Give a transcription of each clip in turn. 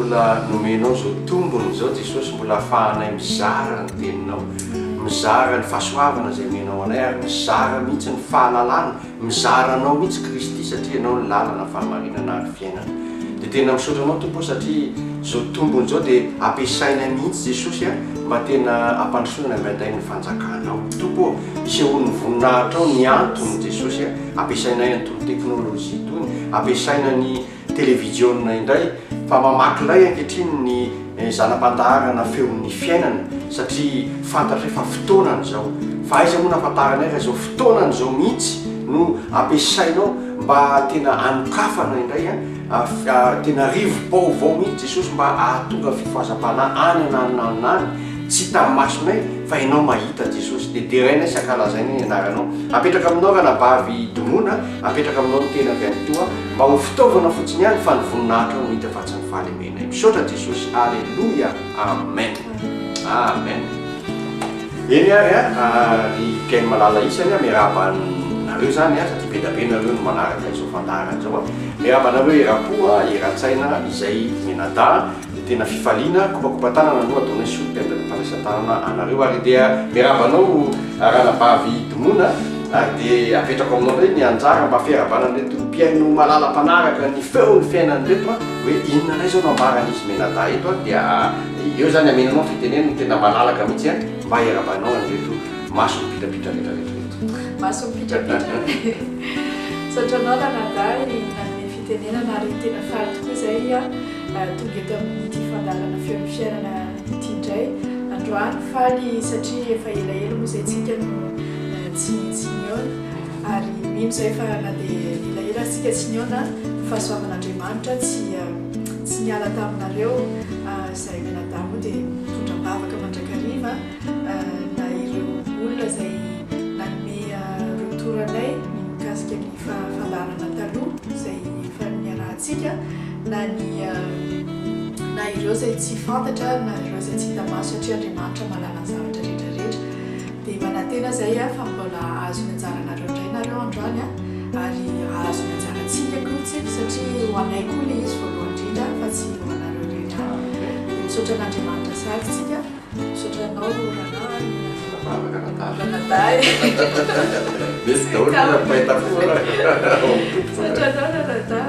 mbola nomenao zao tombony zao Jesosy mbola ahafahanay mizara ny teninao, mizara ny fahasoavana zay menao anay ary mizara mihitsy ny fahalalana, mizaranao mihitsy Kristy satria ianao ny lalana fahamarinana ary fiainana. Dia tena misaotra anao Tompo satria zao tombony zao dia ampiasainay mihitsy Jesosy mba tena ampandrosoana amin'nday ny fanjakanao. Tompo isehoan'ny voninahitra ao ny antony Jesosy ampiasainay an'itony teknôlôjia itony, ampiasaina ny televiziona indray fa mamakilay ankehitriny ny zanam-pandaharana feon'ny fiainana satria fantatra fa fotoanany zao. Fa aiza moa nafantaranay fa zao fotoanany zao mihitsy no ampiasainao mba tena anokafana indray tena rivo-baovao mihitsy Jesosy mba ahatonga fifohazam-panahy any ananonanany tsy tamin'ny masonay fa ianao mahita Jesosy dia derainay sy ankalazainy anaranao. Apetraka aminao ranabavy domona, apetraka aminao ny tena avy any toa mba ho fitaovana fotsiny ihany fa ny voninahitra no hita fa tsy ny fahalemenay. Misaotra Jesosy, alleluia, amen, amen. Eny ary ry Piainy Malala isany miarabanareo zany satria be da be nareo no manaraka izao fandaharana zao. Miarabanareo Erapoa, Eratsaina izay Menada, tena fifaliana kopakopa-tanana no ataonay solika amin'ny fandraisan-tanana anareo ary dia miarabanao ranabavy domona ary dia apetrako aminao ndray ny anjara mba fiarabanan'reto Piaino Malala mpanaraka ny feon'ny fiainan'reto hoe inona indray zao nambaran'izy Menada eto dia eo zany amenanao fiteneniny tena malalaka mihitsy mba iarabanao an'reto maso mipitrapitra rehetrarehetra. Maso mipitrapitra satranao Lanada nanome fitenenana ary tena faly tokoa zay tonga eto amin'ity fandalana feon'ny fiainana ity indray androany faly satria efa elaela moa zay tsika no tsy niona ary mino zay fa na dia elaela sika tsy niona fahasoavan'Andriamanitra tsy niala taminareo zay Menada moa dia tondram-bavaka mandrakariva na ireo olona zay nanome rotoranay mikasika ny fandarana taloha zay efa niarahantsika na ireo zay tsy fantatra na ireo zay tsy hita maso satria Andriamanitra malala ny zavatra rehetrarehetra dia manantena zay fa mbola azony anjaranareo indray nareo androany ary azony anjarantsika kotsy satria ho anay koa le izy voalohany indrindra fa tsy ho anareo rehetra. Misaotra an'Andriamanitra sarytsika, misaotra anao Ranaday misy daholo na pahitafora misaotra anao Lanada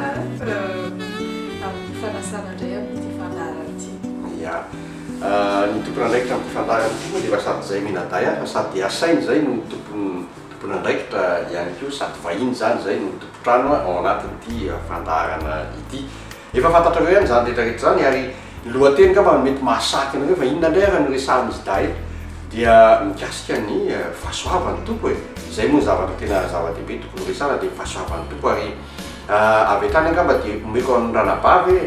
amin'ny fanasana indray amin'ity fandarana ity. Ya ny tompona andraikitra amin'ny fandarana ity moa dia fa sady zay Menada fa sady asainy zay no tompona andraikitra ihany koa sady vahiny zany zay no tompotrano ao anatin'ity fandarana ity. Efa fantatrareo ihany zany rehetrarehetra zany ary lohateny kama mety mahasaky anareo fa inona indray raha noresahan'izy dahy dia mikasika ny fahasoavan'ny tompo izay moa zavatra tena zava-dehibe tokony resana dia fahasoavan'ny tompo ary avy hatrany angamba dia omeko amin'ny ranabavy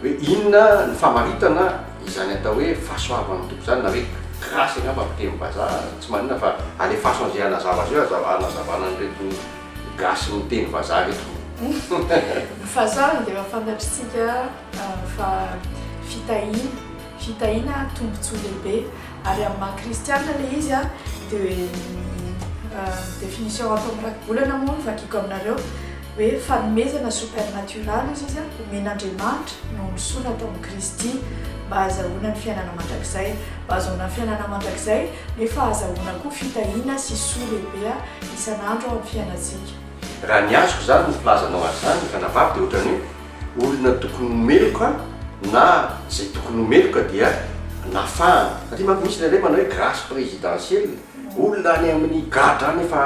hoe inona ny famaritana izany atao hoe fahasoavan'ny tompo zany na hoe grasy angamba miteny vazaha tsy maninona fa alefaso an'izay anazava azy eo anazavana an'ireto gasy miteny vazaha reto. Fahasoavana dia mahafantatritsika fa fitahiana tombontsoa lehibe ary amin'ny maha-kristiana le izy dia hoe définition atao amin'ny raki-bolana moa vakiko aminareo hoe fanomezana supernatural izy omen'Andriamanitra no misoana atao amin'ny Kristy mba ahazahoana ny fiainana mandrakizay, mba ahazoana ny fiainana mandrakizay nefa ahazahoana koa fitahiana sy soa lehibe isan'andro amin'ny fiainantsika. Raha ny azoko zany ny filazanao azy zany ranabavy dia ohatrany hoe olona tokony nomeloka na zay tokony nomeloka dia nafahana satria manko misy nalay manao hoe grâce présidentielle olona any amin'ny gadra any efa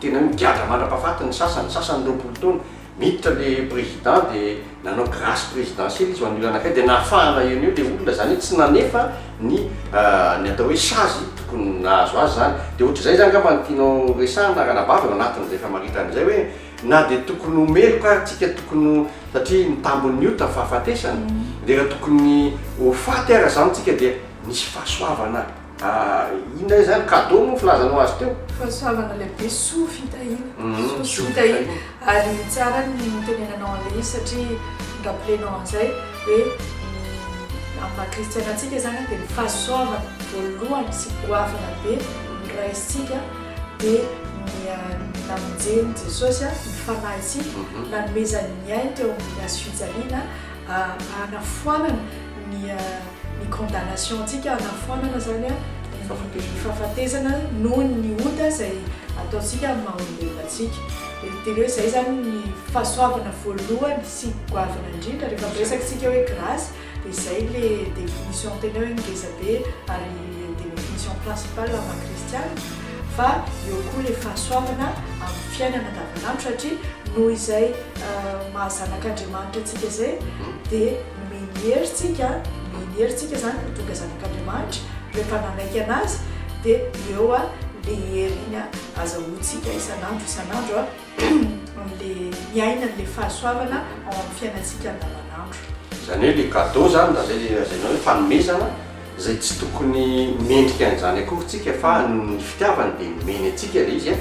tena hoe migadra mandra-pahafatiny sasany roapolo taona miditra le président dia nanao grâce présidentielle izy ho an'olo anakay dia nafahana eny eo le olona zany tsy nanefa ny atao hoe sazy tokony nahazo azy zany dia ohatr'izay zany angamba ny tianao resahana ranabavy ao anatin'izay famaritan'izay hoe na dia tokony homeloka tsika tokony satria mitambon'ny ota fahafatesana dia raha tokony ho faty ara zany tsika dia misy fahasoavana inona zany cadeau moa filazanao azy teo fahasoavana lehibe soa fitahiana soa fitahiana ary tsara ny tenenanao an'le izy satria rappelenao an'izay hoe amin'ny maha-kristianantsika zany dia ny fahasoavana voalohany sy goavana be niraisitsika dia namonjeny Jesosy ny fanahytsika nanomezany ny ainy teo amin'ny azo fijaliana anafoanana ny condamnation antsika anafoanana zany a ny fahafatezana noho ny ota zay ataontsika amin'ny maha-olombelonantsika teny hoe zay zany ny fahasoavana voalohany sy goavana indrindra rehefa miresakytsika hoe grâce dia zay le définition tena hoe ngeza be ary définition principale ama kristiana fa eo koa le fahasoavana amin'ny fiainana andavanandro satria noho izay mahazanak'Andriamanitra antsika zay dia menieritsika zany tonga zanak'Andriamanitra rehefa nanaiky anazy dia eo a le heriny azahoantsika isanandro am'le miaina n'le fahasoavana ao amin'ny fiainantsika andavanandro. Zany hoe le cadeau zany zay hoe fanomezana zay tsy tokony mendrika an'izany akorytsika fa ny fitiavany dia meny atsika le izy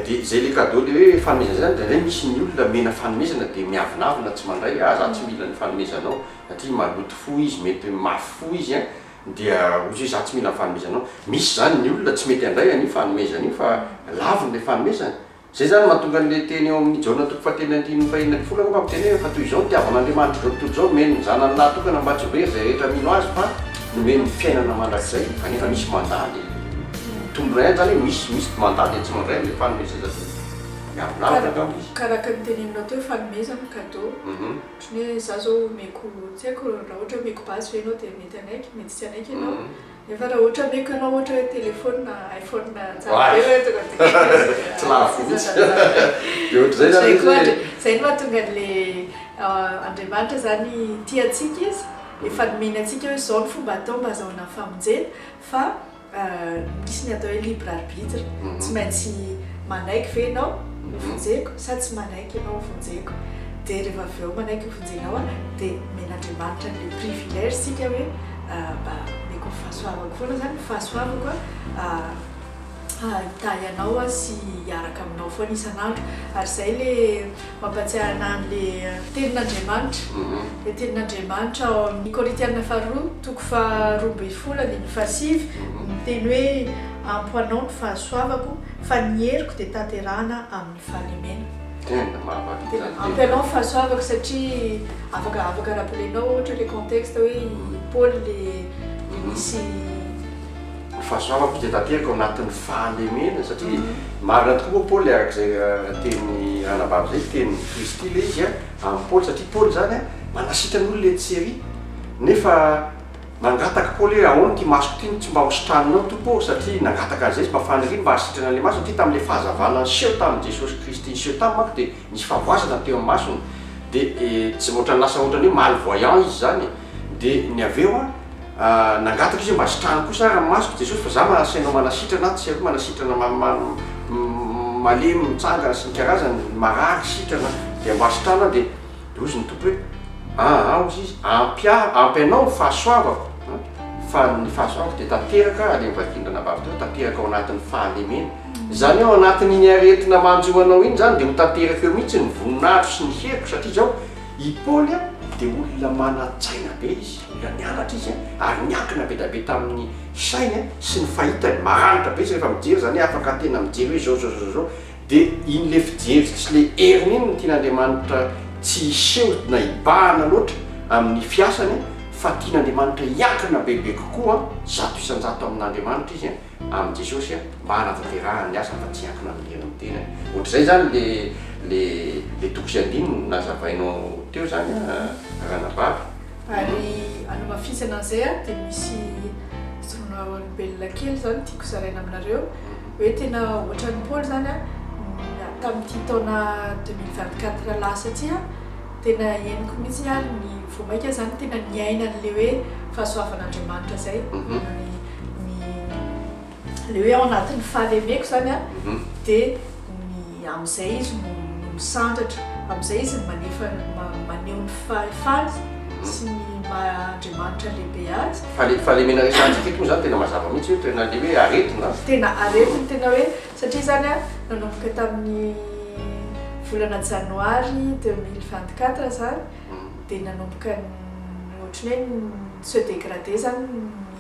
dia zay le cadeau le hoe fanomezana zany dia misy ny olona mena fanomezana dia miavinavina tsy mandray za tsy mila ny fanomezanao satria maloto fo izy mety mafy fo izy dia ozy hoe za tsy mila ny fanomezanao. Misy zany ny olona tsy mety andray an'io fanomezana io fa laviny le fanomezana zay zany mahatonga an'le teny eo amin'ny Jaona 1:9-10 mampiteny hoe fa toy izao nitiavan'Andriamanitra zao tontolo zao meny ny zanany natokana mba tsy very zay rehetra mino azy fa nomeny fiainana mandrakizay kanefa misy mandaly tombony ray zany hoe misy mandaly tsy mandray le fanomezana karaka ny teneninao teo fanomezana cadeau ohatrany hoe za zao meko tsy haiko raha ohatra hoe meko basy enao dia mety anaiky mety tsy anaiky ianao nefa raha ohatra meko ianao ohatra hoe téléphone na iPhone tsy lafotsy zay no mahatonga le Andriamanitra zany tiatsika izy efa nomeny atsika hoe zao ny fomba atao mba azahoana famonjena fa misy ny atao hoe libre arbitre tsy maintsy manaiky ve ianao vonjeko sa tsy manaiky ianao vonjeko dia rehefa avy eo manaiky vonjenao dia men'Andriamanitra le privilège sika hoe mba meko fahasoavako foana zany fahasoavako hitahy anao sy hiaraka aminao foana isanandro ary zay le mampatsiahy anahy an'le tenin'Andriamanitra le tenin'Andriamanitra ao amin'ny Korintiana 2:12 miteny hoe ampoanao ny fahasoavako fa ny heriko dia tanterahana amin'ny fahalemena. Ampy anao ny fahasoavako satria afaka rappelenao ohatra le contexte hoe Paul le misy fahasoavako dia tanteraka ao anatin'ny fahalemena satria marina tokoa moa Paul arak'izay teny anabavy zay teny Kristy le izy amin'ny Paul satria Paul zany manasitrany olona le tsery nefa nangataka Paul hoe ahoana ty masoko ty tsy mba hositranonao tompo satria nangataka an'izay mba faniriany mba hasitrana an'le maso satria tamin'le fahazavana seho tamin'i Jesosy Kristy seho tamy manko dia nisy fahavoazana teo amin'ny masony dia tsy ohatrany lasa ohatrany hoe malvoyant izy zany dia ny aveo nangataka izy mba sitrahany kosa raha masoko Jesosy fa za masainao manasitrana tsy haiko manasitrana malemy mitsangana sy ny karazany marary sitrana dia mba sitrana dia ozy ny tompo hoe ozy izy ampy anao ny fahasoavako fa ny fahasoavako dia tanteraka ale mivakindrana vavy teo tanteraka ao anatin'ny fahalemena zany eo anatin'iny aretina manjoanao iny zany dia ho tanteraka eo mihitsy ny voninahitro sy ny heriko satria zao i Paul dia olona manatsaina be izy olona nianatra izy ary niankina be da be tamin'ny sainy sy ny fahitany maranitra be izy rehefa mijery zany afaka tena mijery hoe zao dia iny le fijery sy le heriny iny ny tian'Andriamanitra tsy iseho na ibahana loatra amin'ny fiasany fa tian'Andriamanitra hiankina bebe kokoa zato isanjato amin'Andriamanitra izy amin'ny Jesosy mba hanatanterahany asa fa tsy hiankina amin'ny heriny tena ohatr'izay zany le toko sy andininy nazavainao teo zany ranabavy ary anomafisana an'izay dia misy sona olombelona kely zany tiako zaraina aminareo hoe tena ohatran'ny Paul zany tamin'ity taona 2024 lasa ty tena henoko mihitsy ny vomaika zany tena niaina n'le hoe fahasoavan'Andriamanitra zay le hoe ao anatin'ny fahalemeko zany dia amin'izay izy no misandratra amin'izay izy maneho ny faly sy ny Andriamanitra lehibe azy fahalemena resantsika eto zany tena mazava mihitsy hoe tena le hoe aretina tena aretiny tena hoe satria zany nanomboka tamin'ny volana janoary 2024 zany dia nanomboka ohatrany hoe se dégradé zany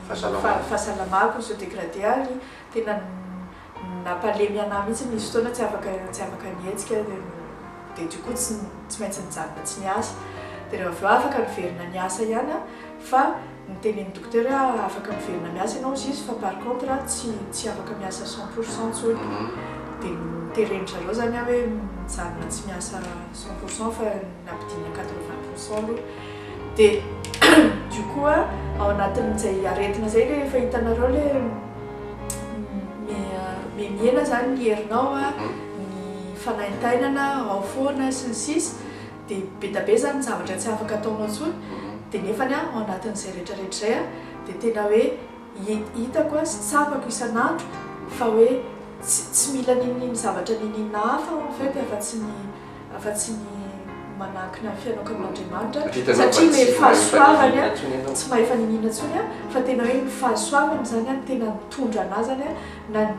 fahasalamako se dégradé ary tena nampalemy anahy mihitsy misy fotoana tsy afaka nietsika dia du coup tsy maintsy nijanona tsy niasa dia rehefa avy eo afaka miverina miasa ihany a fa nitenen'ny dokotera afaka miverina miasa ianao izy izy fa par contre tsy afaka miasa 100% tsony dia niteren'ny zareo zany a hoe mijanona tsy miasa 100% fa nampidina 80% aloha dia du coup a ao anatin'izay aretina zay le efa hitanareo le miena zany ny herinao a ny fanaintainana ao foana sy ny sisy dia be da be zany zavatra tsy afaka ataonao tsony dia nefany a ao anatin'izay rehetrarehetra zay a dia tena hoe hitako a sy tsapako isan'andro fa hoe tsy mila nininy zavatra ninina hafa en fait afa-tsy ny manakina fianao amin'Andriamanitra satria le fahasoavany a tsy mahefa ninina tsony a fa tena hoe ny fahasoavany zany a tena mitondra anazy zany a na ny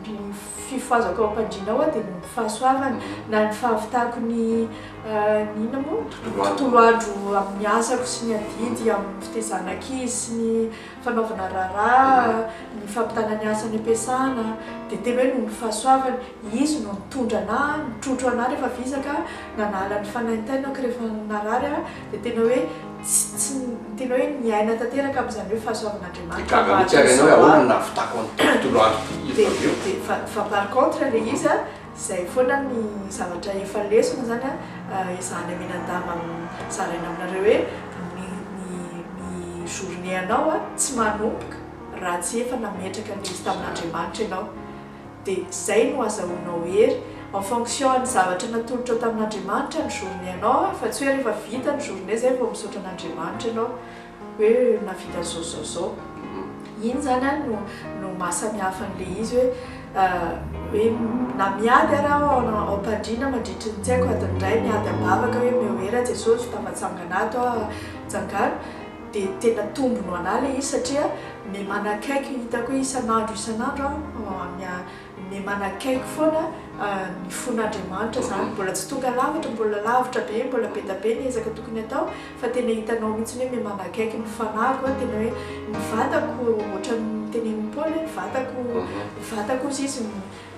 fifoazako ao am-pandrianao a dia ny fahasoavany na ny fahavitako ny nina moa tontolo andro amin'ny asako sy ny adidy amin'ny fitezana ankizy sy ny fanaovana raharaha ny fampitana ny asa ny ampiasana dia tena hoe noho ny fahasoavany izy no mitondra anahy mitrotro anahy rehefa visaka nanala ny fanaintainako rehefa narary a dia tena hoe tena hoe miaina tanteraka amin'izany hoe fahasoavan'Andriamanitra fa par contre le izy a zay foana ny zavatra efa lesona zany a izany amenandama zaraina aminareo hoe ny journée anao a tsy manomboka raha tsy efa nametraka le izy tamin'Andriamanitra ianao dia zay no azahoanao hery en fonction ny zavatra natolotra tamin'Andriamanitra ny journée anao fa tsy hoe rehefa vita ny journée zay vao misaotra an'Andriamanitra ianao hoe navita zao iny zany a no mahasamihafa an'le izy hoe na miady ara ao am-pandriana mandritry ny tsy haiko adin'indray miady ambavaka hoe mioera Jesosy tafatsanganato tsangano dia tena tombono anahy le izy satria me manakaiky hitako hoe isan'andro me manakaiky foana ny fon'Andriamanitra zany mbola tsy tonga lavitra mbola lavitra be mbola betabe ny ezaka tokony atao fa tena hitanao mihitsy hoe me manakaiky ny fanahiko tena hoe ny vatako ohatra ny tenen'ny Paoly ny vatako izy izy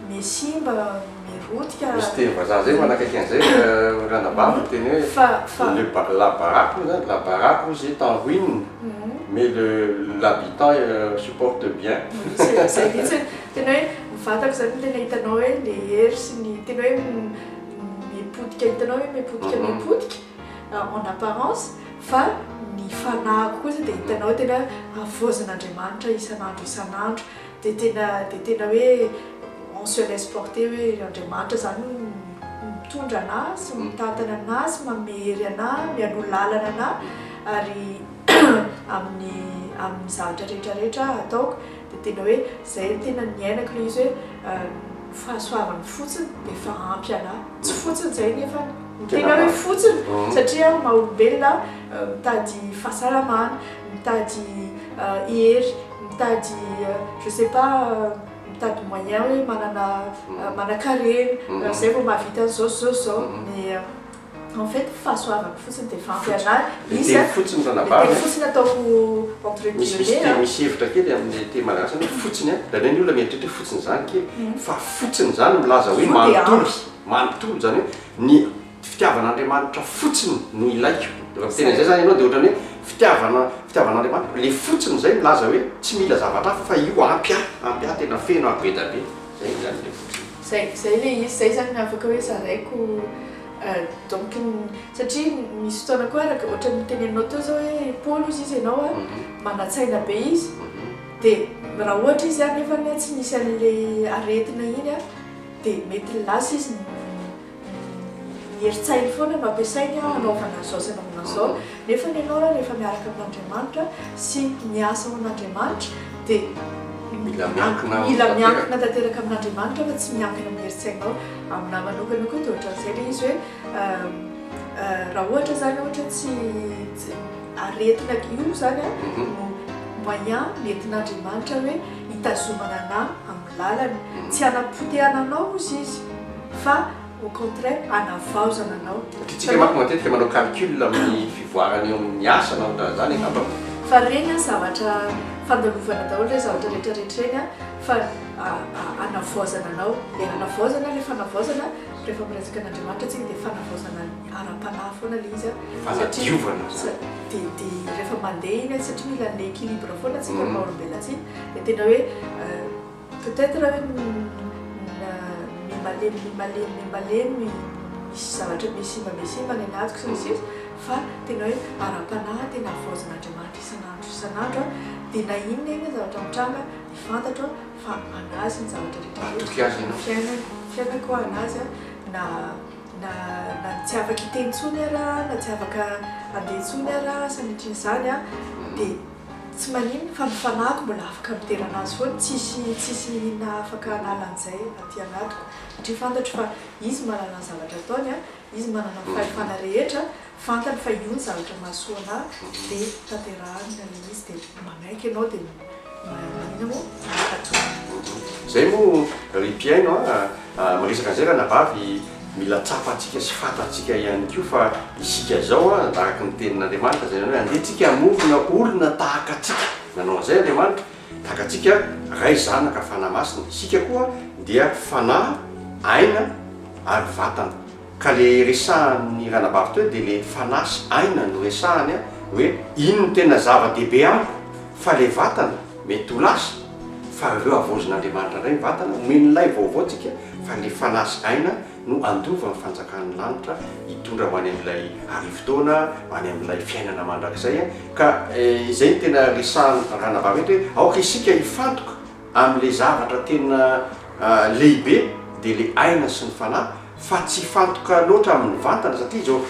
mesimba merotika vazaha zay manakaiky an'izay ranabava teny hoe la baraque izy est en ruine mais l'habitant supporte bien zay mihitsy tena hoe vatako zany tena hitanao hoe le hery sy ny tena hoe mipodika hitanao hoe mipodika en apparence fa ny fanahiko kosa dia hitanao tena avozan'Andriamanitra isan'andro dia tena hoe on se laisse porter hoe Andriamanitra zany mitondra anahy sy mitantana anahy sy mamehery anahy mianohy lalana anahy ary amin'ny zavatra rehetrarehetra ataoko dia tena hoe zay tena ny ainako le izy hoe fahasoavany fotsiny dia efa ampy anahy tsy fotsiny zay nefa tena hoe fotsiny satria maha-olombelona mitady fahasalamana mitady hery mitady je sais pas mitady moyen hoe mana-karena zay vao mahavita an'izao mais en fait fahasoavany fotsiny dia efa ampy anahy izy fotsiny fotsiny ataoko entre guillemets misy hevitra kely amin'ny te malagasy hoe fotsiny da ny olona mieritreritra hoe fotsiny zany kely fa fotsiny zany milaza hoe manontolo zany hoe ny fitiavan'Andriamanitra fotsiny no ilaiko tena zay zany ianao dia ohatrany hoe fitiavan'Andriamanitra le fotsiny zay milaza hoe tsy mila zavatra hafa fa io ampy tena feno be da be zay zany le fotsiny zay le izy zay zany afaka hoe zaraiko donc satria misy fotoana koa araka ohatra niteneninao teo zao hoe Paoly izy ianao a manatsaina be izy dia raha ohatra izy any nefa tsy nisy an'le aretina iny a dia mety lasa izy heritsainy foana no ampiasainy anaovana zao sy anaovana zao nefa ny ianao rehefa miaraka amin'Andriamanitra sy miasa ao amin'Andriamanitra dia mila miankina tanteraka amin'Andriamanitra fa tsy miankina amin'ny heritsainao aminahy manokana koa dia ohatran'izay le izy hoe raha ohatra zany ohatra tsy aretina io zany a no moyen nentin'Andriamanitra hoe hitazomana anahy amin'ny lalany tsy hanapotehana anao izy fa au contraire anavaozana anao tsika manko matetika manao calcul amin'ny fivoarany eo amin'ny asa na zany angamba fa reny a zavatra fandalovana daholo le zavatra rehetrarehetra reny a fa anavaozana anao le anavaozana le fanavaozana rehefa miresaka an'Andriamanitra tsika dia fanavaozana ny ara-panahy foana ilay izy fanadiovana dia rehefa mandeha iny satria mila ny équilibre foana tsika maha-olombelona tsika dia tena hoe peut-être hoe mimalemy misy zavatra mesimba ny anatiko sy misy fa tena hoe ara-panahy tena havaozan'Andriamanitra isan'andro dia na inona iny zavatra mitranga dia fantatra fa anazy ny zavatra rehetra fiainako anazy na tsy afaka hiteny intsony araha na tsy afaka andeha intsony araha sanatrin'izany dia tsy maninona fa mifanahiko mbola afaka mitera anazy foana tsisy inona afaka hanala an'izay aty anatiko satria fantatro fa izy manana ny zavatra ataony izy manana ny fahefana rehetra fantany fa io ny zavatra mahasoa anahy dia tanterahany nalay izy dia manaiky ianao dia manina moa makatsoa zay moa ry mpiaino miresaka an'izay raha nabavy mila tsapatsika sy fatatsika ihany koa fa isika zao araka ny tenin'Andriamanitra zay hoe andehantsika hamorona olona tahaka atsika nanao an'izay Andriamanitra tahaka atsika ray zanaka fanahy masina isika koa dia fanahy aina ary vatana ka le resahan'ny raha nabavy teo dia le fanahy sy aina no resahany hoe ino no tena zava-dehibe amiko fa le vatana mety ho lasa fa ireo havaozan'Andriamanitra indray vatana omen'ilay vaovao tsika fa le fanahy sy aina no andova ny fanjakan'ny lanitra hitondra ho any amin'ilay arivotaona ho any amin'ilay fiainana mandrakizay ka izay ny tena resahan'ny raha nabavy hoe aoka isika hifantoka amin'ilay zavatra tena lehibe dia le aina sy ny fanahy fa tsy fantoka loatra amin'ny vatana satria zao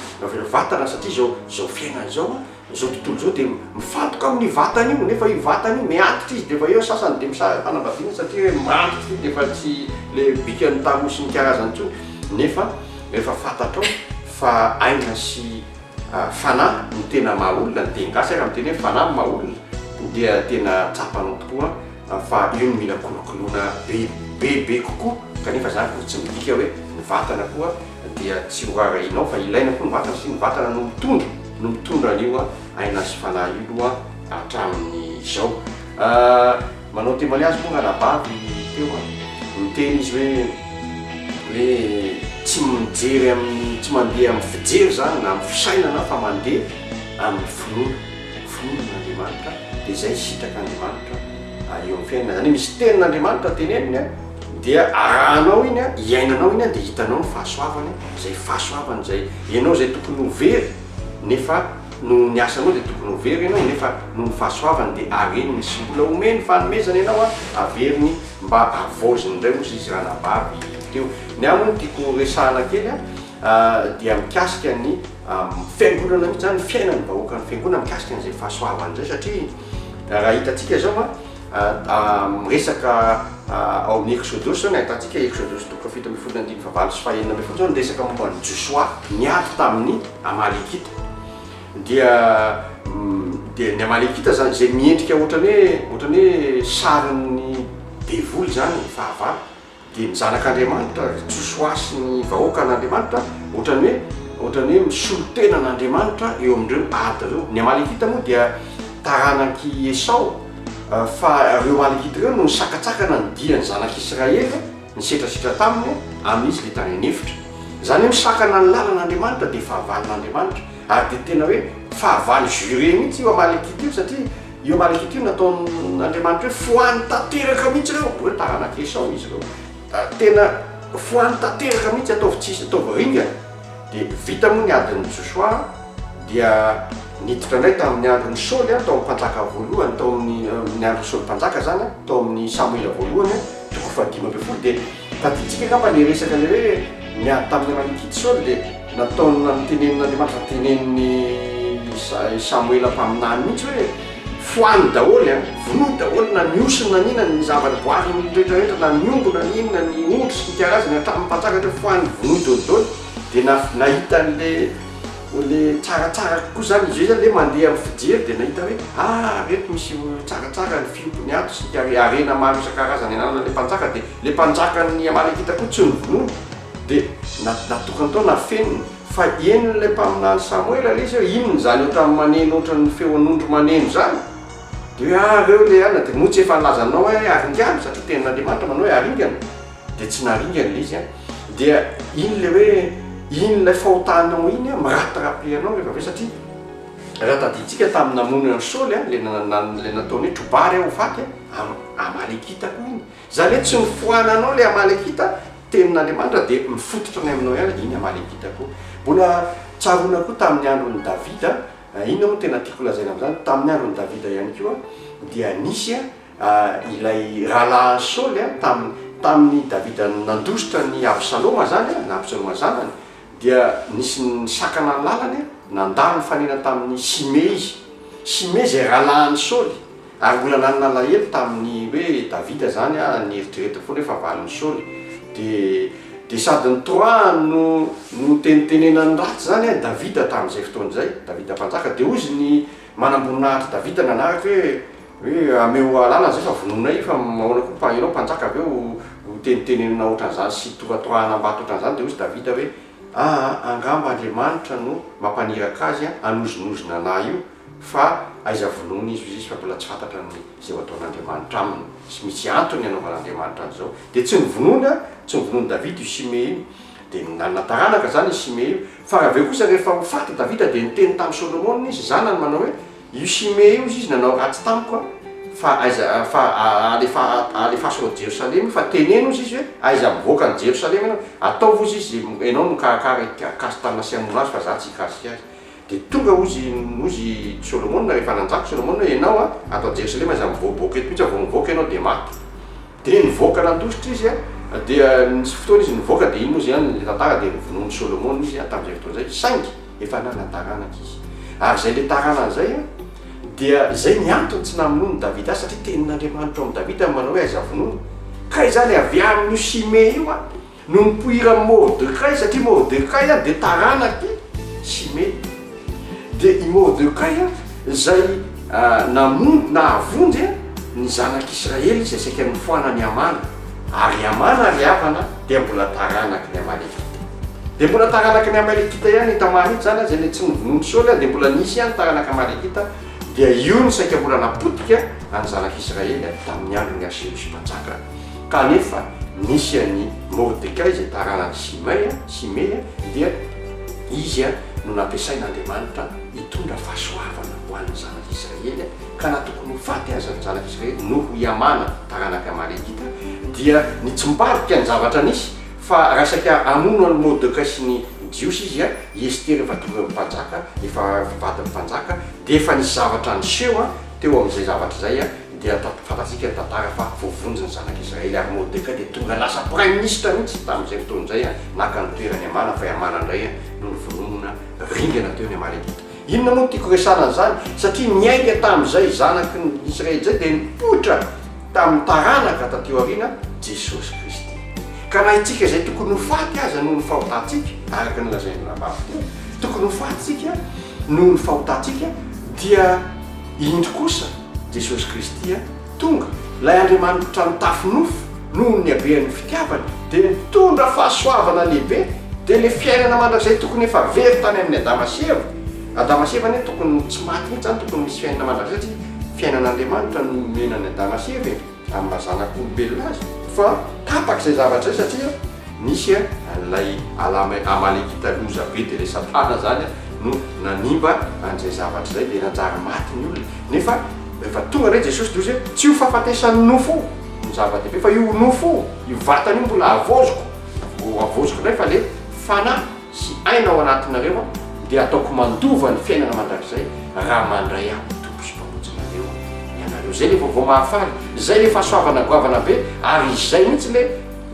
vatana satria zao fiainana zao zao tontolo zao dia mifantoka amin'ny vatana io nefa io vatana io miantitra izy dia efa eo sasany dia mifanambadiana satria miantitra dia efa tsy le bikany tamosi ny karazany intsony nefa rehefa fantatrao fa aina sy fanahy no tena mahaolona ny tengasy raha miteny hoe fanahy mahaolona dia tena tsapanao tokoa fa io no mila kolokoloana bebe kokoa kanefa zany ko tsy midika hoe ny vatana koa dia tsy horarainao fa ilaina koa ny vatana sy ny vatana no mitondra an'io aina sy fanahy io loha hatramin'ny zao manao témoignage moa nabavy teo miteny izy hoe tsy mijery tsy mandeha amin'ny fijery zany na amin'ny fisainana fa mandeha amin'ny finoan'Andriamanitra dia zay sitaka Andriamanitra eo amin'ny fiainana zany misy tenin'Andriamanitra teneniny dia arahanao iny iainanao iny dia hitanao ny fahasoavany zay fahasoavany zay ianao zay tokony ho very nefa no ny asanao dia tokony ho very ianao nefa no ny fahasoavany dia areniny sy mbola omeny fanomezana ianao averiny mba avaoziny indray moa izy raha nabavy teo ny amony tiako resahana kely dia mikasika ny fiangonana mihitsy zany fiainany vahoaka ny fiangonana mikasika n'izay fahasoavany zay satria raha hitantsika zao miresaka ao amin'ny Exodus zao ny ahitantsika Exodus 7:17 sy 9 zao niresaka momba ny Joshua niaty tamin'ny Amalekita dia ny Amalekita zany zay miendrika ohatrany hoe sarin'ny devoly zany fahavalo dia ny zanak'Andriamanitra Joshua sy ny vahoaka an'Andriamanitra ohatrany hoe misolo tena an'Andriamanitra eo amin'ireo ady ireo ny Amalekita moa dia tarananky Esau fa ireo Amalekita ireo no nisakatsakana ny diany zanak'Israely nisetrasitra taminy amin'izy le tany anefitra zany hoe misakana ny lalan'Andriamanitra dia fahavalon'Andriamanitra ary dia tena hoe fahavalo juré mihitsy io Amalekita io satria io Amalekita io nataon'Andriamanitra hoe foany tanteraka mihitsy ireo hoe taranak'i Esau izy ireo tena foany tanteraka mihitsy ataovy tsisy ataovy ringana dia vita moa ny adin'ny Joshua dia niditra indray tamin'ny andron'ny Saoly tao amin'ny mpanjaka voalohany tao amin'ny andron'ny Saoly mpanjaka zany tao amin'ny Samuela voalohany 15 dia taditsika ngamba le resaka le hoe niady tamin'ny Amalekita Saoly dia nataony nitenen'Andriamanitra teneniny Samuela mpaminany mihitsy hoe foany daholo vonoy daholo na niosina nina ny zava-boary rehetrarehetra na niongona ninona ny ondro sy ny karazany hatramin'ny mpanjaka hoe foany vonoy daholo dia nahita le tsaratsara kokoa zany izy zany le mandeha amin'ny fijery dia nahita hoe reto misy tsaratsara ny fiompony ato sy arena maro isan-karazany ananana le mpanjaka dia le mpanjakany Amalekita koa tsy nivonoy dia natokany tao nafeniny fa enon'ilay mpaminany Samuela le izy inony zany ohatran'ny maneno ohatran'ny feon'ondro maneno zany dia reo le ana dia moa tsy efa nilazanao hoe aringana satria tenin'Andriamanitra manao hoe aringana dia tsy naringana le izy dia iny le hoe iny lay fahotanao iny a miratarapéanao rehefa avy satria raha taditsika tamin'ny namonana Saoly a le nataony hoe trobary ao faty Amalekitako iny zany hoe tsy mifoananao le Amalekita tenin'Andriamanitra dia mifototra ny aminao ihany iny Amalekitako. Mbola tsaroana koa tamin'ny andron'ny Davida iny moa tena tiako lazaina amin'izany tamin'ny andron'ny Davida ihany koa dia nisy ilay rahalahy Saoly tamin'ny Davida nandositra ny Absaloma zany na Absaloma zanany dia nisy ny sakana ny lalany nandalo fanena tamin'ny Simei zay rahalahin'ny Saoly ary mbola nanana alahelo tamin'ny hoe Davida zany ny eritrereto foana hoe fa valin'ny Saoly de sady ny trois no tenitenenany ratsy zany Davida tamin'izay fotoana zay Davida mpanjaka de ozy ny manamboninahitra Davida nanaraka hoe ameo alala zay fa vonona io fa mahoana koa mpahinao mpanjaka avy eo tenitenenana ohatran'izany sy toratoahana ambato ohatran'izany de ozy Davida hoe angamba Andriamanitra no mampaniraka azy anozinozina anahy io fa aiza vonona izy fa mbola tsy fantatra zay ataon'Andriamanitra aminy sy misy antony anaovan'Andriamanitra an'izao de tsy nyvonony Davida io Simei io de nanataranaka zany io Simei io fa raha aveo kosa rehefa hofaty Davida de niteny tamin'ny Solomona izy zanany manao hoe io Simei io izy nanao ratsy tamiko fa alefaso a Jerosalema fa teneno izy hoe aiza mivoaka ny Jerosalema ataovy izy ianao no karakara kasy tanina sy amono azy fa za tsy hikasika azy de tonga ozy Solomona rehefa nanjaka Solomona hoe ianao atao Jerosalema aiza mivoaboaka eto mihitsy vao mivoaka ianao de maty de nivoaka nandositra izy dia nisy fotoana izy nivoaka de iny moa zany le tantara de nivonony Solomona izy tamin'izay fotoana zay saingy efa nanataranaka izy ary zay le tarana zay dia zay ny antony tsy namonony Davida satria tenin'Andriamanitra ao amin'ny Davida manao hoe aiza vonono kay zany avy amin'io Simei io no nipoira Mordecai satria Mordecai de taranaky Simei de i Mordecai zay nahavonjy ny zanak'Israely zay saika nifoana ny Amana ary Amana ry havana dia mbola taranaky ny Amalekita de mbola taranaky ny Amalekita ihany hitamahitsy zany zay le tsy nivonony Saoly de mbola nisy ihany taranaky Amalekita dia io ny saika mbola napotika any zanak'Israely tamin'ny andron'ny Asero sy mpanjaka kanefa nisy any Mordecai zay taranaky Simei dia izy no nampiasain'Andriamanitra hitondra fahasoavana ho an'ny zanak'Israely ka na tokony ho faty azy ny zanak'Israely noho i Amana taranaky Amalekita dia nitsimbarika ny zavatra nisy fa raha saika amono any Mordecai sy ny Jiosy izy Ester efa tonga mpanjaka efa vatan'ny mpanjaka de efa nisy zavatra niseho teo amin'izay zavatra zay dia fantatsika tantara fa voavonjy ny zanak'Israely ary Mordecai de tonga lasa prime ministre mihitsy tamin'izay fotoana zay naka ny toerany Amana fa Amana indray no nivononona ringana teo ny Amalekita. Inona moa tiako resana zany satria niainga tamin'izay zanaky ny Israely zay de nipoitra tamin'ny taranaka tateo aoriana Jesosy Kristy ka na itsika zay tokony ho faty aza noho ny fahotantsika araka ny lazaina nabavy tokony ho fatytsika noho ny fahotantsika dia indro kosa Jesosy Kristy tonga lay Andriamanitra nitafinofo noho ny habean'ny fitiavany de nitondra fahasoavana lehibe de le fiainana mandrakizay tokony efa very tany amin'ny Adama sy Eva ne tokony tsy maty mihitsy zany tokony misy fiainana mandrakizay satria fiainan'Andriamanitra no menany Adama sy Eva amin'ny mazanak'olombelona azy fa tapak'izay zavatra zay satria nisy lay Amalekita loza be de le Satana zany no nanimba an'izay zavatra zay de nanjary maty ny olona nefa rehefa tonga re Jesosy de ozy hoe tsy ho fahafatesan'ny nofo ny zava-dehibe fa io nofo io vatany io mbola avozoko ndray fa le fanahy sy aina ao anatinareo de ataoko mandova ny fiainana mandrakizay raha mandray aho tompo sy mpamonjinareo ianareo zay le vaovao mahafaly zay le fahasoavana goavana be ary izay mihitsy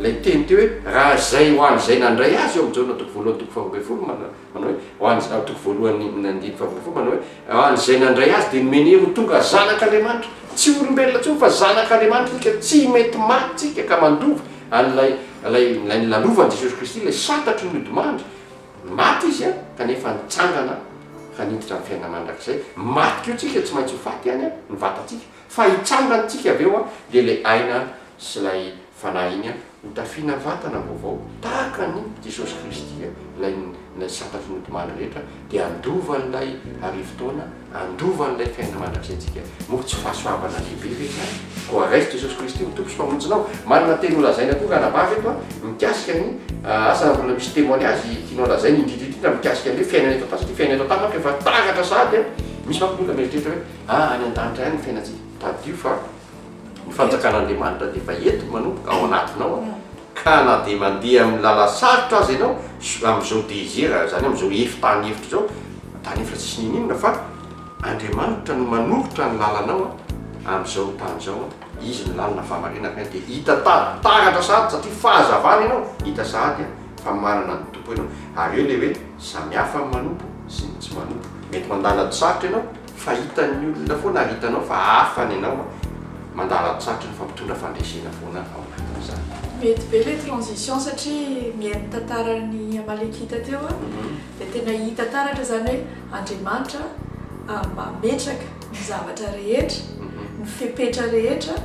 le teny teo hoe raha zay ho an'izay nandray azy eo amin'izao natoko voalohany toko faharoa folo manao hoe hoany toko voalohany nandimy faharoa folo manao hoe ho an'izay nandray azy de nomenero tonga zanak'Andriamanitra tsy olombelona tsony fa zanak'Andriamanitra tsika tsy mety maty tsika ka mandova an'lay lalovany Jesosy Kristy le satatry ny odimandry maty izy kanefa nitsangana ka niditra ny fiainana mandrakizay maty keo tsika tsy maintsy ho faty any ny vatatsika fa hitsangana tsika aveo de le aina sy lay fa na iny a hotafina vatana vaovao tahaka ny Jesosy Kristy ilay satatry ny otomany rehetra dia andovan'ilay arivo-taona andovan'ilay fiaina mandrakizay antsika moa tsy fahasoavana lehibe rehetra koa raisy Jesosy Kristy ho tompo sy mpamonjinao manana teny ho lazaina koa ranabavy eto a mikasika ny asa mbola misy témoignage tianao lazaina indrindrindrindra mikasika an'le fiainana eto tasy ty fiaina eto tamatra efa takatra sady a misy mampiloka mieritreritra hoe any an-danitra any ny fiainantsika tadio fa ny fanjakan'Andriamanitra dia efa ento manomboka ao anatinao ka na dia mandeha amin'ny lala sarotra azy ianao amin'izao désir zany amin'izao tany hevitra zao tany hevitra tsisy ninonina fa Andriamanitra no manolotra ny lalanao amin'izao tany zao izy ny lalana famarinaka dia hita taratra sady satria fahazavana ianao hita sady fa manana ny tompo ianao ary eo le hoe samihafa ny manompo sy ny tsy manompo mety mandala sarotra ianao fa hitan'ny olona foana ary hitanao fa hafany ianao mandala sarotra ny fampitondra fandresena foana ao anatin'izany. Mety be le transition satria mihaino tantarany Amalekita teo dia tena hita taratra zany hoe Andriamanitra mametraka ny zavatra rehetra ny fepetra rehetra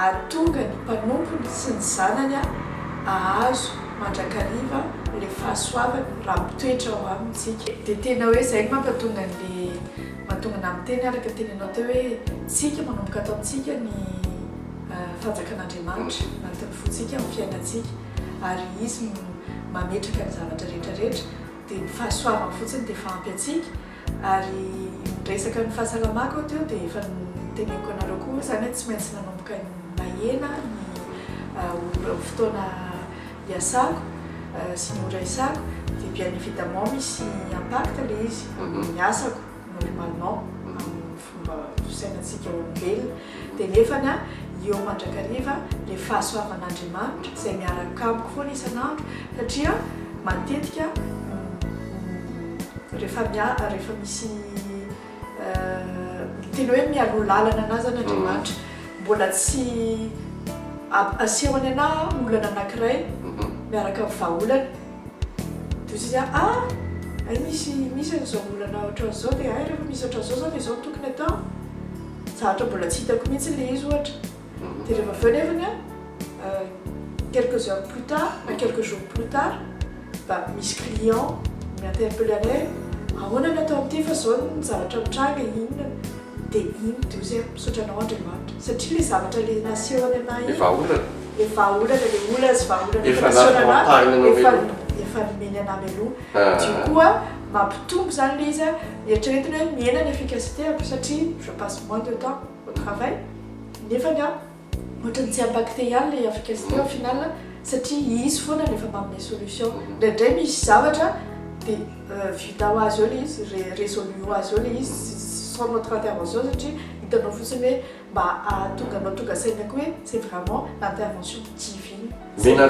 atonga ny mpanompony sy ny zanany ahazo mandrakariva le fahasoavana raha mitoetra ao amintsika dia tena hoe zay mampatonga le mahatonga na amin'ny teny araka tenenao teo hoe tsika manomboka atao amintsika ny fanjakan'Andriamanitra anatin'ny fontsika amin'ny fiainantsika ary izy mametraka ny zavatra rehetrarehetra dia ny fahasoavana fotsiny dia fahampy antsika ary resaka ny fahasalamako teo dia efa teneniko anareo koa zany tsy maintsy nanomboka ny mahena ny fotoana hiasako sy ny ora isako dia bien évidemment misy impact le izy ny asako normalement amin'ny fomba fisainantsika olombelona dia nefany eo mandrakariva le fahasoavan'Andriamanitra izay miaraka amiko foana isan'andro satria matetika rehefa misy tena hoe mialoha lalana anazy an'Andriamanitra mbola tsy asehony anahy olana anankiray miaraka amin'ny vahaolana dia izy ay misy an'izao olana ohatran'izao dia ay rehefa misy ohatran'izao zao dia izao tokony atao zahatra mbola tsy hitako mihitsy le izy ohatra dia rehefa aveo nefany quelques heures plus tard na quelques jours plus tard misy client mi-interpelle anay ahoana ny atao amin'ity fa zao ny zavatra mitranga inona dia iny dia zay misotranao Andriamanitra satria le zavatra le nasehony anahy le vahaolana le olana sy vahaolana efa nomeny anahy aloha du coup mampitombo zany le izy eritreretina hoe miaina ny efficacité satria je passe moins de temps au travail nefany ohatrany tsy impacté ihany le efficacité au final satria izy foana rehefa manome solution ndraindray misy zavatra dia vita ho azy eo le izy résolu ho azy eo le izy sans notre intervention satria hitanao fotsiny hoe mba ahatonganao tonga sainako hoe c'est vraiment l'intervention divine. C'est pas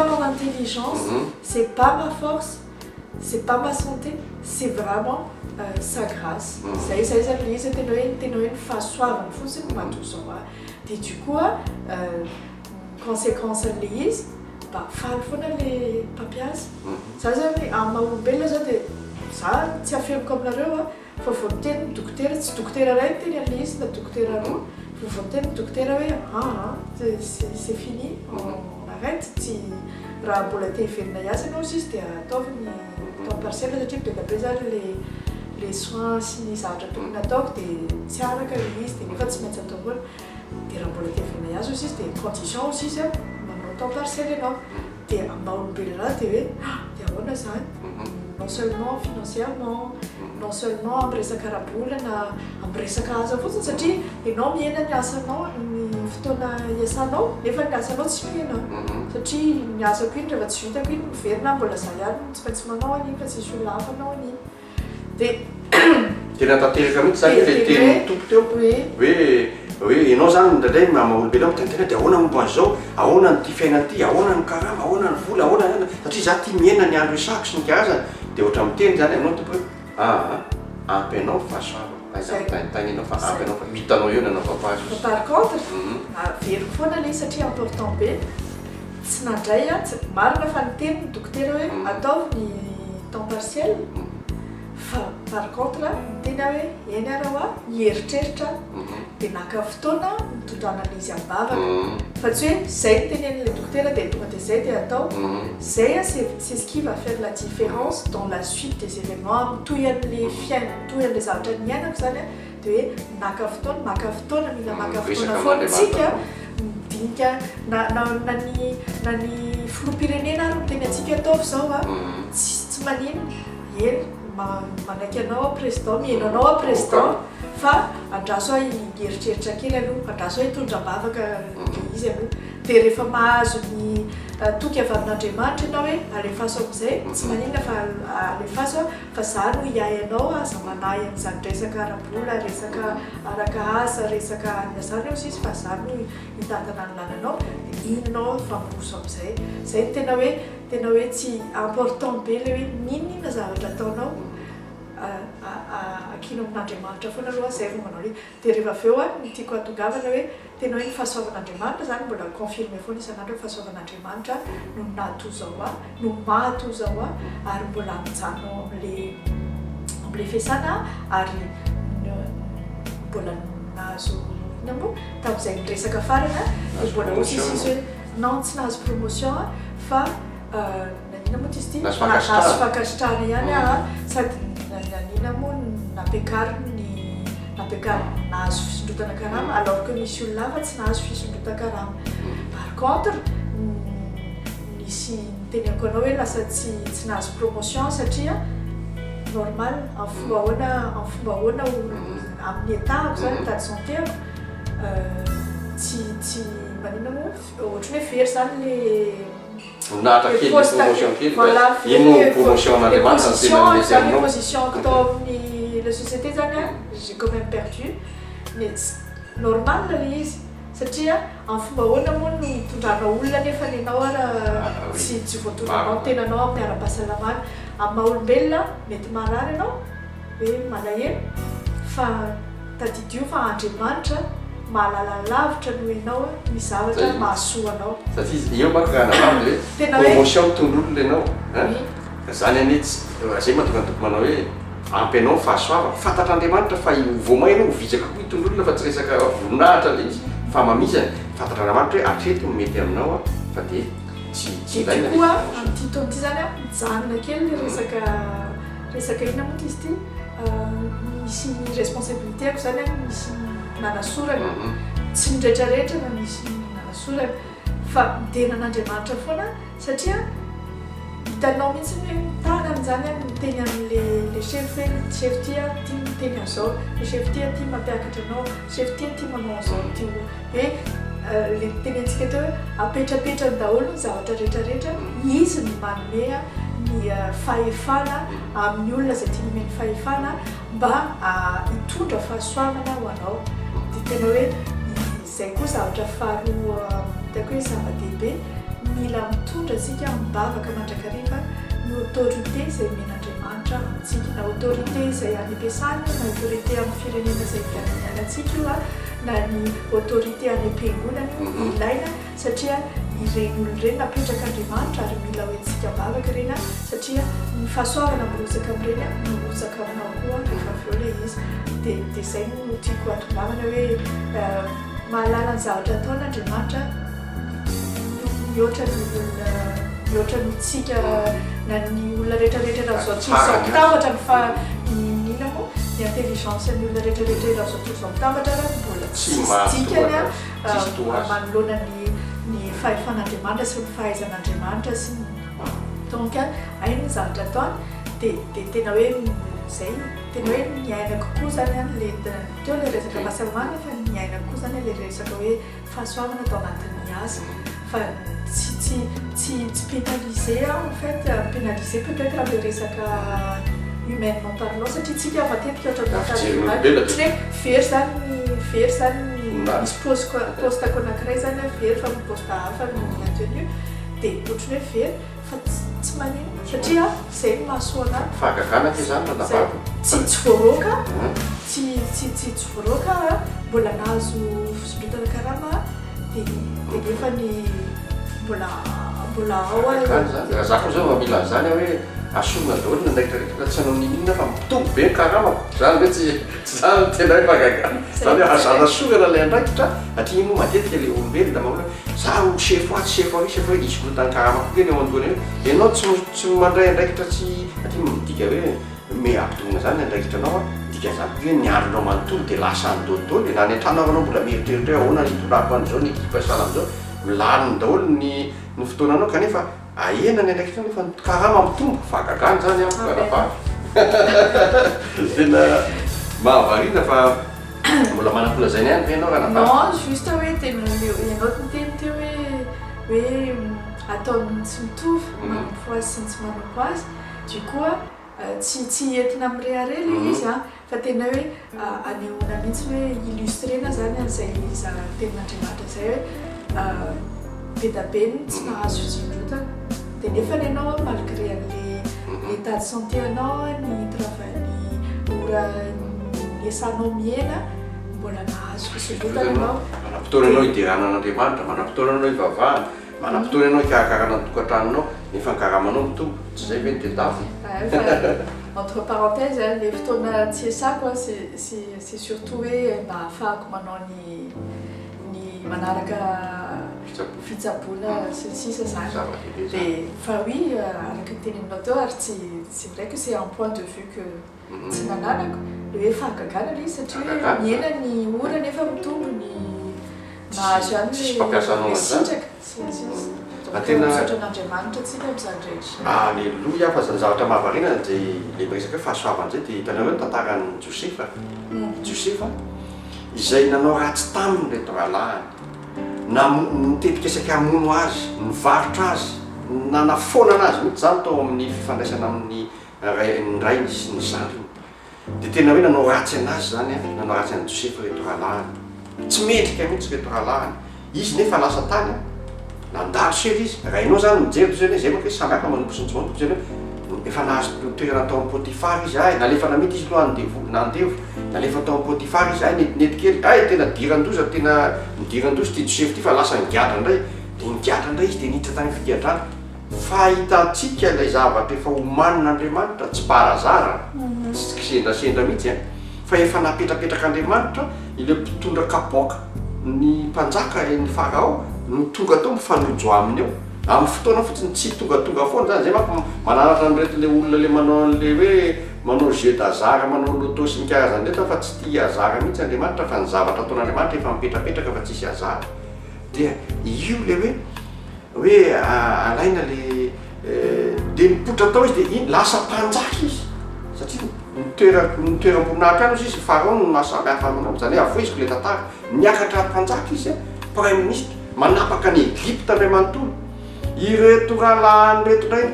mon intelligence, c'est pas ma force, c'est pas ma santé, c'est vraiment sa grâce. Zay zany le izy tena hoe ny fahasoavana fotsiny matozao dia du coup conséquence an'le izy faly foana le mpampiasa za zany amin'ny maha-olombelona zao dia za tsy afemiko aminareo fa vao miteny ny dokotera tsy dokotera ray teny an'le izy na dokotera roa fa vao miteny ny dokotera hoe c'est fini on arrête tsy raha mbola te hiverina hiasa ianao izy dia ataovy ny temps partiel satria be d'après zany les soins sy ny zavatra tokony ataoko dia tsy araka le izy dia nefa tsy maintsy atao foana dia raha mbola te hiverina hiasa izy dia condition aussi izy manao temps partiel ianao dia amin'ny olombelona dia hoe dia ahoana zany non seulement financièrement non seulement amin'ny resaka ara-bolana amin'ny resaka asa fotsiny satria ianao miaina ny asanao ny fotoana iasanao nefa ny asanao tsy mihena satria ny asako iny rehefa tsy vitako iny miverina mbola za ihany tsy maintsy manao an'iny fa tsisy olona hafa anao an'iny dia tena tanteraka mihitsy zany le teny tompo teo hoe ianao zany ndraindray maha-olombelona tena dia ahoana momba an'izao ahoana ny ty fiaina ty ahoana ny karama ahoana ny vola ahoana satria za ty miaina ny andro isako sy ny karazany dia ohatra miteny zany anao tompo hoe ampy anao fahasoavana taninao fa ampy anao fa hitanao eo nanao fampahazo. Par contre veriko foana le satria important be tsy nandray marina fa niteny ny dokotera hoe ataovy ny temps partiel fa par contre tena hoe eny araha hieritreritra dia naka fotoana mitondrana izy ambavaka fa tsy hoe zay tenen'le dokotera dia tonga dia zay dia atao zay c'est ce qui va faire la différence dans la suite des événements toy an'le fiaina toy an'le zavatra niainako zany dia hoe maka fotoana mila maka fotoana foana tsika midinika na ny filoham-pirenena ary miteny atsika ataovy zao tsy manino eny manaiky anao président mihaino anao a président fa andraso hoe hieritreritra kely aloha andraso hoe hitondra-bavaka izy aloha dia rehefa mahazo ny toky avy amin'Andriamanitra ianao hoe alefaso amin'izay tsy maninona fa alefaso fa za no hiay anao aza manahy amin'izany resaka ara-bola resaka araka asa resaka niazany eo sisy fa za no hitantana ny lalanao inonao famporoso amin'izay zay tena hoe tsy important be le hoe ninona zavatra ataonao akino amin'Andriamanitra foana aloha zay vao manao dia rehefa avy eo ny tiako hatongavana hoe tena hoe ny fahasoavan'Andriamanitra zany mbola confirme foana isan'andro hoe fahasoavan'Andriamanitra no nato zao no mato zao ary mbola mijano am'le fiasana ary mbola nahazo ina moa tamin'izay miresaka farana dia mbola ho sisisy hoe non tsy nahazo promotion fa nanina moa izy ty nahazo fankasitrahana ihany sady nanina moa napiakariny nahazo fisondrotana karama alors que misy olona hafa tsy nahazo fisondrotan-karama par contre nisy niteneko anao hoe lasa tsy nahazo promotion satria normal en fomba ahoana amin'ny état zany état de santé tsy manina moa ohatrany hoe very zany le les positions que dans la société j'ai quand même perdu mais normal le izy satria amin'ny fomba ahoana moa no hitondrana olona nefa nenao tsy voatondranao tenanao amin'ny ara-pahasalamana amin'ny maha-olombelona mety marary ianao hoe malahelo fa tadidio fa Andriamanitra mahalala lavitra no ianao ny zavatra mahasoanao satria eo manko raha navandy hoe promotion mitondr'olona ianao zany anitsy zay mahatonga toko manao hoe ampy anao fahasoava fantatr'Andriamanitra fa voamaina hovizaka koa hitondr'olona fa tsy resaka voninahitra le izy fa mamisany fantatr'Andriamanitra hoe atreto no mety aminao fa dia tsy ilaina koa amin'ity taon'ity zany mijanona kely le resaka ina moa izy ty misy responsabilité ako zany misy nanasorana tsy nydretrarehetra na misy nanasorana fa midena an'Andriamanitra foana satria hitanao mihitsy hoe mitana amin'izany miteny amin'le chef tia tia miteny an'izao le chef tia tia mampiakatra anao chef tia tia manao an'izao ty hoe le tenentsika teo hoe apetrapetrany daholo ny zavatra rehetrarehetra izy no manome ny fahefana amin'ny olona zay tia nomeny fahefana mba hitondra fahasoavana ho anao dia tena hoe izay koa zavatra faharoa hitako hoe zava-dehibe mila mitondra tsika mibavaka mandrakariva ny autorité izay men'Andriamanitra amintsika na autorité izay any am-piasana na autorité amin'ny firenena izay fianantsika io na ny autorité any am-piangonana ilaina satria ireny olo ireny napetraka Andriamanitra ary mila hoentsika mibavaka ireny satria ny fahasoavana mirotsaka amin'ireny mirotsaka aminao koa rehefa avy eo le izy dia izay no tiako hatongavana hoe mahalala ny zavatra ataon'Andriamanitra mihoatra ny tsika na ny olona rehetrarehetra raha zao tsy zao mpitambatra fa nina moa ny intelligence ny olona rehetrarehetra raha zao tsy zao mpitambatra raha mbola tsy tsikany manoloana ny fahefan'Andriamanitra sy ny fahaizan'Andriamanitra sy donc ainy ny zavatra ataony dia tena hoe zay tena hoe miaina kokoa zany le teo le resaka fahasalamana fa miaina kokoa zany le resaka hoe fahasoavana atao anatin'ny asa fa tsy pénaliser en fait pénaliser peut-être le resaka humainement parlant satria tsika matetika ohatra very zany misy poste ako anankiray zany very fa ny poste hafa no maintenu dia ohatrany hoe very fa tsy manino satria zay no mahasoana fahagagana ke zany nanavako tsy voaroaka tsy voaroaka mbola nahazo fisondrotana karama dia nefa ny mbola mbola ao zany raha za koa zao mamila zany hoe asoma daholo nandraikitrarehetra tsy hanao ninina fa mitombo be karamako zany hoe tsy zany tena hoe fagagana zany hoe azana sorana lay andraikitra aty moa matetika le olombelona da mamola za ho sefo aty sefo izy kolotany karamako keny eo andohany hoe ianao tsy mandray andraikitra tsy aty midika hoe me ampitona zany andraikitra anao dika zany hoe niandronao manontolo dia lasa nydolidolo na ny an-tranavanao mbola mieritreritra hoe ahoana nitorako an'izao ny ekipa sala am'izao milaniny daholo ny fotoananao kanefa ahena ny andraikitra nefa karama mitombo fagagany zany amkarapa tena mahavarina fa mbola manam-polazany ihany ve ianao raha non juste hoe tena ianao nyteny teo hoe ataony tsy mitovy manompo azy sy ny tsy manompo azy du coup tsy entina mireharela izy fa tena hoe anehoana mihitsy hoe illustrena zany an'izay tenin'Andriamanitra zay hoe bedabeny tsy nahazo fijondrotana dia nefa ianao malgré an'le état de santé anao ny ora ny esanao miaina mbola nahazo fisondrotana anao manam-potoananao hidiranan'Andriamanitra manam-potoananao hivavahana manam-potoananao hikarakarana ny tokantranonao nefa ny karamanao mitombo tsy zay ve ny tedafy entre parenthèses le fotoana tsy esako c'est surtout hoe mba ahafahako manao ny manaraka fitsaboana sisa zany dia fa oui araka ny teneninao teo ary c'est vrai que c'est un point de vue que tsy nananako le hoe fahagagana le izy satria miaina ny ora nefa mitombo ny nahazo ihany sitraka satran'Andriamanitra tsika am'izany rehetra alleloia fa zany zavatra mahavarina zay le miresaka hoe fahasoavana zay dia hitanao hoe tantarany Josefa izay nanao ratsy taminy reto rahalahiny na mitetika isaky hamono azy nivarotra azy nanafona anazy mihitsy zany tao amin'ny fifandraisana amin'ny rainy sy ny zanany dia tena hoe nanao ratsy anazy zany nanao ratsy an'i Josefa reto rahalahiny tsy mendrika mihitsy reto rahalahiny izy nefa lasa tany nandalo sely izy raha ianao zany mijery zany zay manko hoe samihafa manompo sy ny tsy manompo zany hoe efa nahazo toerana tao amin'ny Potifara izy nalefa namety izy loha nandevo nalefa tao amin'ny Potifara izy netikely tena diran-doza tena midiran-doza ty Joseph ty fa lasa nigadra indray dia nigadra indray izy dia niditra tany figadrana fa hitantsika ilay zavatra efa homanin'Andriamanitra tsy parazara tsy kisendrasendra mihitsy fa efa napetrapetraka Andriamanitra ile mpitondra kapoaka ny mpanjaka ny Farao no tonga tao mifanojo aminy eo amin'ny fotoana fotsiny tsy tongatonga foana zany zay manko manaratra an'ireto le olona le manao an'le hoe manao jeu d'hasard manao loto sy ny karazany reto fa tsy tia hasard mihitsy Andriamanitra fa ny zavatra ataon'Andriamanitra efa mipetrapetraka fa tsisy hasard dia io le hoe alaina le dia mipotra tao izy dia lasa mpanjaka izy satria nitoeram-boninahitra any izy Farao no mahasamihafa aminao zany hoe avoiziko le tantara niakatra mpanjaka izy prime ministre manapaka ny Egypte indray manontolo ireto rahalahiny reto indray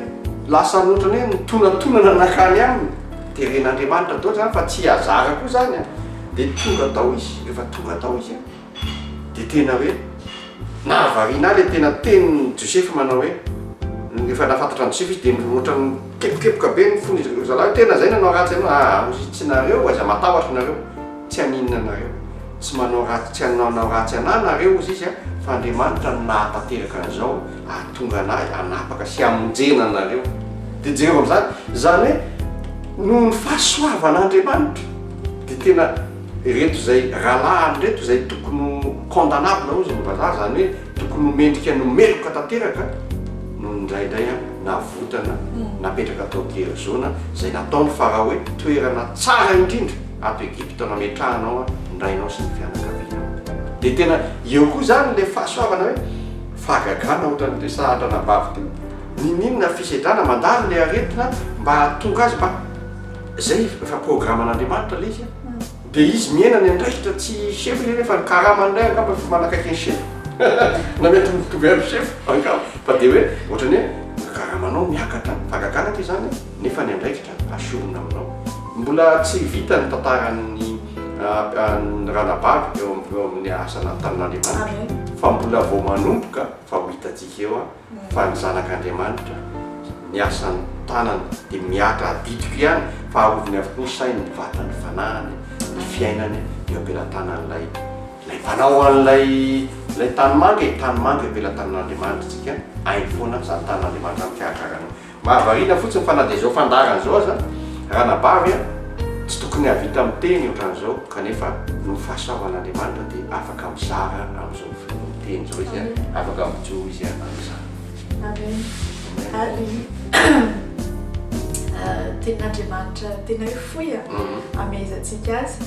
lasa notrany hoe nitonantonana nakany aminy teren'Andriamanitra daholo zany fa tsy hazara koa zany dia tonga tao izy rehefa tonga tao izy dia tena hoe nahavariana le tena tenin'ny Josefa manao hoe rehefa nafantatra ny Josefa izy dia ohatrany kepokepoka be ny fony izy zalahy tena zay nanao ratsy ianao tsy nareo aza matahotra nareo tsy haninona nareo tsy manao ratsy tsy hanao ratsy anah nareo izy fa Andriamanitra nahatanteraka an'izao ahatonga anahy hanapaka sy hamonjena anareo dia jereo am'zany zany hoe noho ny fahasoavan'Andriamanitra dia tena reto zay rahalahiny reto zay tokony condamnable ozy ny vazaha zany hoe tokony mendrika nomeloka tanteraka no ndraindray navotana napetraka tao Gerizona zay nataony Farao hoe toerana tsara indrindra ato Egypte nametrahanao ndrainao sy ny fianakavianao dia tena eo koa zany le fahasoavana hoe fahagagana ohatran'le sahatra nabavy teo ninona fisedrana mandalo le aretina mba hahatonga azy mba zay efa programan'Andriamanitra le izy dia izy miaina ny andraikitra tsy chef le fa karama indray angamba fa manakaiky ny chef na mety mitovy amin'ny chef angamba fa dia hoe ohatrany hoe karamanao miakatra fahagagana ty zany nefa ny andraikitra asorona aminao mbola tsy vita ny tantaran'ny ranabavy eo amin'ny asa tanan'Andriamanitra fa mbola vao manomboka fa ho hitantsika eo fa ny zanak'Andriamanitra ny asan'ny tanany dia miatra aditiko ihany fa ahoviny avokoa ny sainy ny vatany fanahany ny fiainany eo ampelantanan'ilay lay fanao an'lay tanymanga vela tanan'andriamanitra tsika ainy foana zany tanan'andriamanitra amin'ny fiarakarana mahavarina fotsiny fa na dia zao fandarana zao aza raha nabavy a tsy tokony havita amin'ny teny ohatran'izao kanefa no fahasoavan'andriamanitra dia afaka mizara amin'izao teny zao izy a afaka mijo izy a amin'izany. Amen. Ary tenin'andriamanitra tena hoe foy a amezantsika azy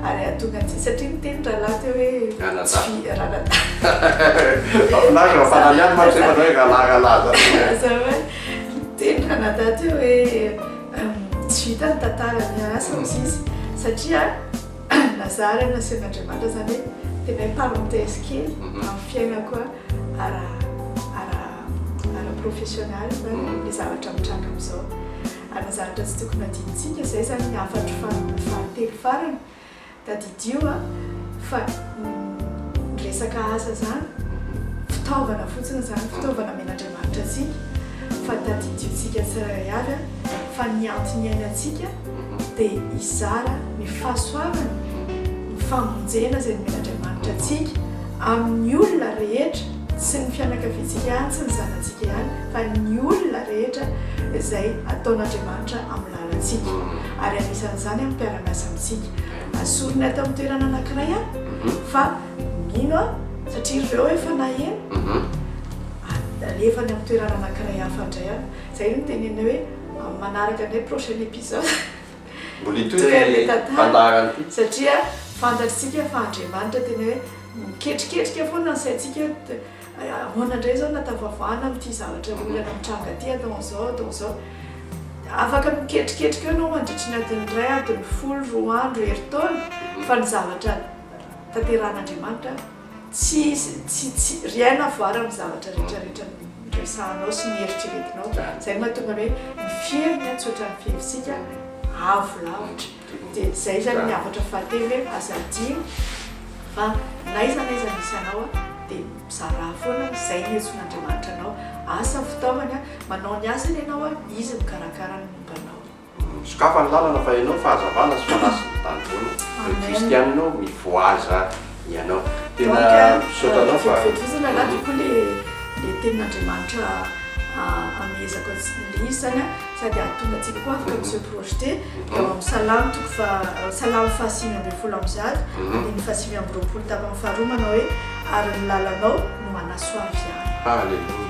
ary atonga antsika satria ny teny rahalahy teo hoe afinaritra fananiany mamsefana hoe rahalahalaza za hoe teny ranadahy teo hoe tsy vita ny tantarany asa izy satria nazary nasian'andriamanitra zany hoe tena hoe parenthèse kely amin'ny fiaina koa ara professionnel le zavatra mitranga amin'izao ary zavatra tsy tokony adinitsika zay zany ny afatry fahatelo farany tadidio a fa resaka asa zany fitaovana fotsiny zany fitaovana men'andriamanitra atsika fa tadidiotsika tsirairay avy fa ny antony ainatsika dia izara ny fahasoavana ny famonjena zay ny men'andriamanitra atsika amin'ny olona rehetra sy ny fianakaviantsika ihany sy ny zanantsika ihany fa ny olona rehetra izay ataon'andriamanitra amin'ny lalantsika ary anisan'izany amin'ny mpiara-miasa amintsika asoriny atao amin'ny toerana anankiray ihany fa mino a satria ireo efa naheno alefany amin'ny toerana anankiray hafa indray a zay no tenena hoe manaraka indray prochain épisode satria fantatritsika fa andriamanitra tena hoe miketriketrika foana ny saintsika ahoana indray zao natavavahana amin'ity zavatra olana mitranga ty atao zao afaka miketriketrika eo anao mandritry ny adiny ray adiny 10 andro heritaona fa ny zavatra tanteran'andriamanitra tsy rien à voir amin'ny zavatra rehetrarehetra resahanao sy ny heritreretinao zay mahatonga hoe ny fieriny tsotra ny fihevisika avo lavitra dia zay zany ny avatra fahatelo hoe azadigno fa naiza misy anao dia mizara foana zay ny hetson'andriamanitra anao asa fitaovana manao ny asany ianao izy mikarakara ny mombanao sokafa ny lalana fa ianao fahazavana sy fanasiny tanjona kristianina mivoaza ianao tena misotranao fa vetivozana anatyko le tenin'andriamanitra amezako le izy zany sady ahatonga antsika koa afaka monsieur projeté eo amin'ny salamo toko fa salamo fahasimy ambin'ny folo amby zato ny fahasimy amby roapolo tapany faharoa manao hoe ary ny lalanao no manasoavy ihany. Alleluia.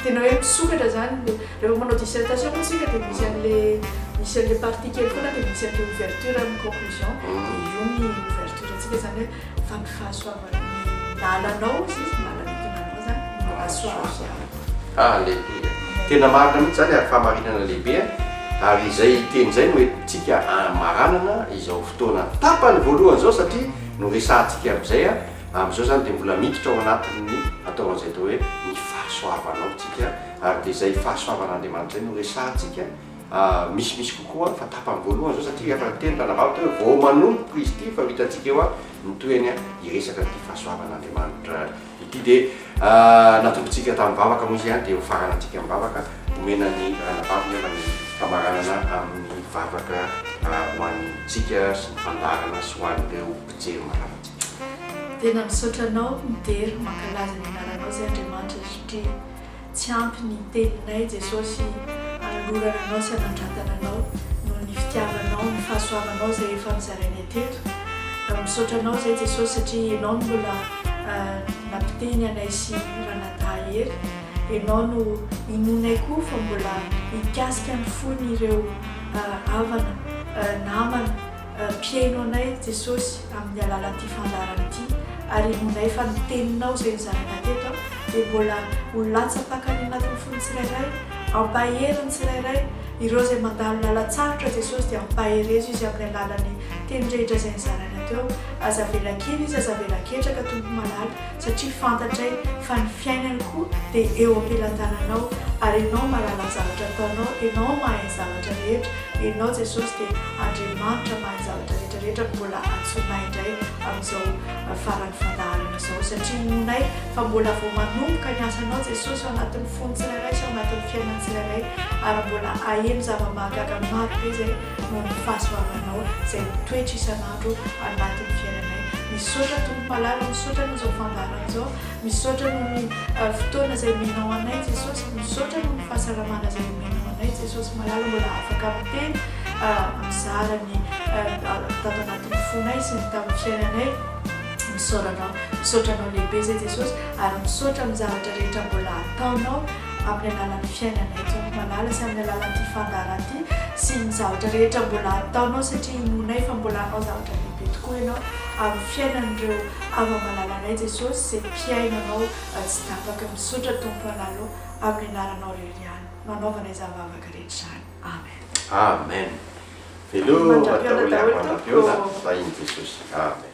Tena hoe misokatra zany rehefa manao dissertation moa tsika dia misy an'le partie kely foana dia misy an'le ouverture amin'ny conclusion dia io ny ouverture antsika zany hoe fa ny fahasoavana ny lalanao izy lalana tonanao zany no manasoavy ihany. Alleluia. Tena marina mihitsy zany ary fahamarinana lehibe ary izay teny zay no entsika maranana izao fotoana tapany voalohany zao satria no resantsika amin'izay amin'izao zany dia mbola miditra ao anatin'ny ataon'izay atao hoe ny fahasoavanao tsika ary dia izay fahasoavan'andriamanitra zay no resantsika misy kokoa fa tapany voalohany zao satria efa teny ranavavy hoe vao manompo izy ity fa hitantsika eo mitoeny iresaka ty fahasoavan'andriamanitra ity dia natombotsika tamin'ny vavaka moa izy ihany dia ho faranantsika amin'ny vavaka omena ny ranavavy ny famaranana amin'ny vavaka ho antsika sy ny fandarana sy ho an'ireo mpijery maravatsika. Tena misotranao midery mankalaza ny anaranao zay Andriamanitra satria tsy ampy ny teninay Jesosy anolorana anao sy anandratana anao noho ny fitiavanao ny fahasoavanao zay efa nizarainay teto. Misotranao zay Jesosy satria ianao no mbola nampiteny anay sy ranadahy ery. Ianao no inonay koa fa mbola ikasika ny fony ireo havana namana mpiaino anay Jesosy amin'ny alalan'ity fandarana ity ary inonay fa ny teninao zay nizaraina teto dia mbola holatsapakany anatin'ny fony tsirairay ampaheriny tsirairay ireo zay mandalo lalatsarotra Jesosy dia ampaherezo izy amin'ny alalan'ny teny rehetra zay nizaraina teo aza vela kely izy aza vela ketraka tompo malala satria fantatray fa ny fiainany koa dia eo ampelantananao ary ianao mahalala zavatra ataonao ianao mahay zavatra rehetra ianao Jesosy dia Andriamanitra mahay zavatra rehetrarehetra mbola antsonay indray amin'izao farany fandaharana izao satria inonay fa mbola vao manomboka ny asanao Jesosy ao anatin'ny fony tsirairay sy ao anatin'ny fiainany tsirairay ary mbola aheno zava-mahagaga maro be zay no ny fahasoavanao zay mitoetra isan'andro anatin'ny fiainanay misaotra tompo malala, misaotra no zao fandarana zao, misaotra no ny fotoana izay menao anay Jesosy, misaotra no ny fahasalamana izay menao anay Jesosy malala, mbola afaka miteny mizara ny tato anatin'ny fonay sy ny tamin'ny fiainanay. Misaotranao lehibe zay Jesosy, ary misaotra amin'ny zavatra rehetra mbola ataonao amin'ny alalan'ny fiainanay tompo malala sy amin'ny alalan'ity fandarana ity sy ny zavatra rehetra mbola ataonao satria inonay fa mbola anao zavatra lehibe tokoa ianao amin'ny fiainan'ireo ava-malalanay Jesosy zay mpiainanao tsy tapaka. Misaotra tompo malala amin'ny anaranao reriany nanaovanay zavavaka rehetra izany. Amen. Amen. Veloha daholo mandrapiona vahiny Jesosy. Amen.